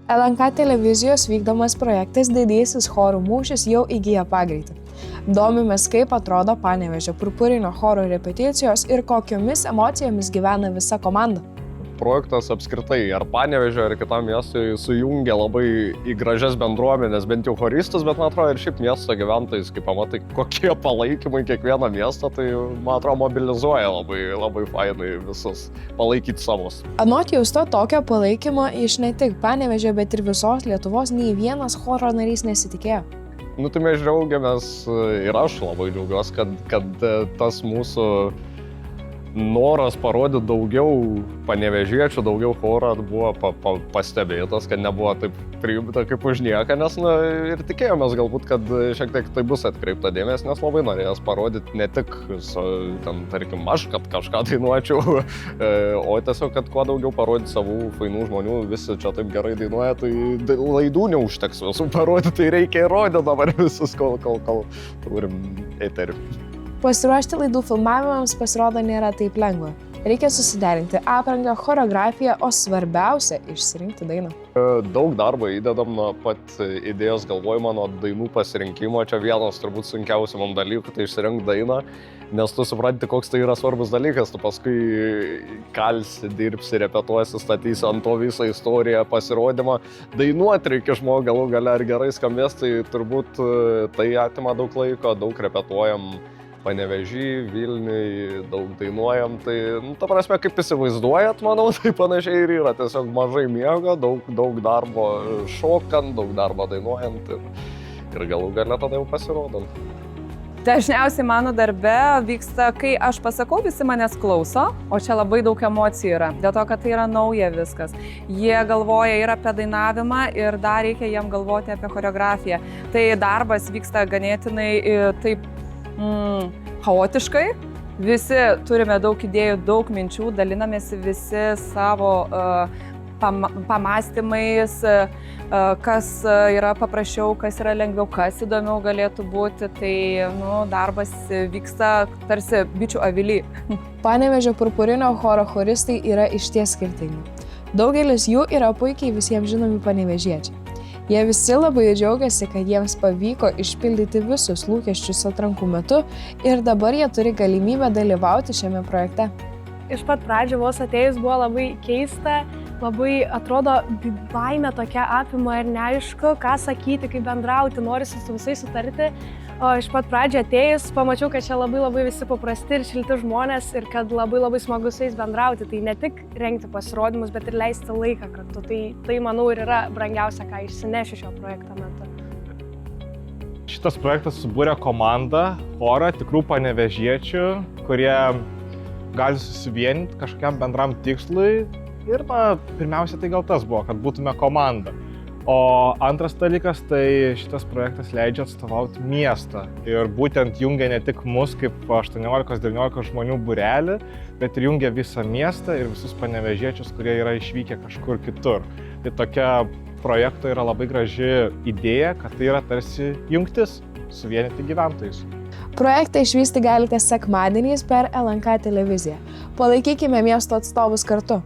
LNK televizijos vykdomas projektas Didysis chorų mūšis jau įgyja pagreitį. Domimės, kaip atrodo Panevėžio Purpurinio choro repeticijos ir kokiomis emocijomis gyvena visa komanda. Projektas apskritai ar Panevėžio, ar kitam miestui sujungia labai į gražias bendruomenės, bent jau choristus, bet man atrodo ir šiaip miesto gyventojus, kai pamatai, kokie palaikymai kiekvieną miestą, tai man atrodo mobilizuoja labai fainai visus palaikyti savus. Anot Justo, tokio palaikymo iš ne tik Panevėžio, bet ir visos Lietuvos nei vienas choro narys nesitikėjo. Tai mes džiaugiamės ir aš labai džiaugiuosi, kad tas mūsų noras parodyti daugiau panevėžiečių, daugiau chorą buvo pastebėtas, kad nebuvo taip priimta kaip už nieką, nes ir tikėjomės galbūt, kad šiek tiek tai bus atkreipta dėmesį, nes labai norėjęs parodyti ne tik, tarkim, aš, kad kažką dainuočiau, o tiesiog, kad kuo daugiau parodyti savų fainų žmonių, visi čia taip gerai dainuoja, tai laidų neužteks visų parodyti, tai reikia įrodyti dabar visus, kol turim eterį. Pasiruošti laidų filmavimams pasirodo nėra taip lengva. Reikia susiderinti aprangą, choreografiją, o svarbiausia – išsirinkti dainą. Daug darbo įdedam nuo pat idėjos galvojimo, nuo dainų pasirinkimo. Čia vienas turbūt sunkiausių man dalykų, tai išsirinkti dainą, nes tu supranti, koks tai yra svarbus dalykas. Tu paskui kalsi, dirbsi, repetuosi, statysi ant to visą istoriją, pasirodymą. Dainuoti reikia žmogų galų gale, ar gerai skambės, tai turbūt tai atima daug laiko, daug repetuojam. Panevėžy, Vilniui, daug dainuojam, tai, ta prasme, kaip įsivaizduojat, manau, tai panašiai ir yra. Tiesiog mažai miego, daug darbo šokant, daug darbo dainuojant ir galų gale tada jau pasirodom. Dažniausiai mano darbe vyksta, kai aš pasakau, visi manęs klauso, o čia labai daug emocijų yra, dėl to, kad tai yra nauja viskas. Jie galvoja ir apie dainavimą ir dar reikia jiem galvoti apie choreografiją. Tai darbas vyksta ganėtinai taip chaotiškai, visi turime daug idėjų, daug minčių, dalinamės visi savo pamastymais, kas yra paprasčiau, kas yra lengviau, kas įdomiau galėtų būti, tai darbas vyksta tarsi bičių avily. Panevėžio Purpurinio choro choristai yra išties skirtingi. Daugelis jų yra puikiai visiems žinomi panevėžiečiai. Jie visi labai džiaugiasi, kad jiems pavyko išpildyti visus lūkesčius atrankų metu ir dabar jie turi galimybę dalyvauti šiame projekte. Iš pat pradžių vos atėjus buvo labai keista, labai atrodo baimė tokia apima ir neaišku, ką sakyti, kaip bendrauti, norisi su visais sutarti. O iš pat pradžio atėjus pamačiau, kad čia labai visi paprasti ir šilti žmonės ir kad labai smagu su jais bendrauti. Tai ne tik rengti pasirodymus, bet ir leisti laiką kartu. Tai manau ir yra brangiausia, ką išsinešiu šio projekto metu. Šitas projektas subūrė komandą, chorą, tikrų panevėžiečių, kurie gali susivienyti kažkokiam bendram tikslui. Ir pirmiausia, tai gal tas buvo, kad būtume komanda. O antras dalykas, tai šitas projektas leidžia atstovauti miestą ir būtent jungia ne tik mus kaip 18-19 žmonių būrelį, bet ir jungia visą miestą ir visus panevėžiečius, kurie yra išvykę kažkur kitur. Tai tokia projekto yra labai graži idėja, kad tai yra tarsi jungtis, suvienyti gyventojus. Projektą išvysti galite sekmadieniais per LNK televiziją. Palaikykime miesto atstovus kartu.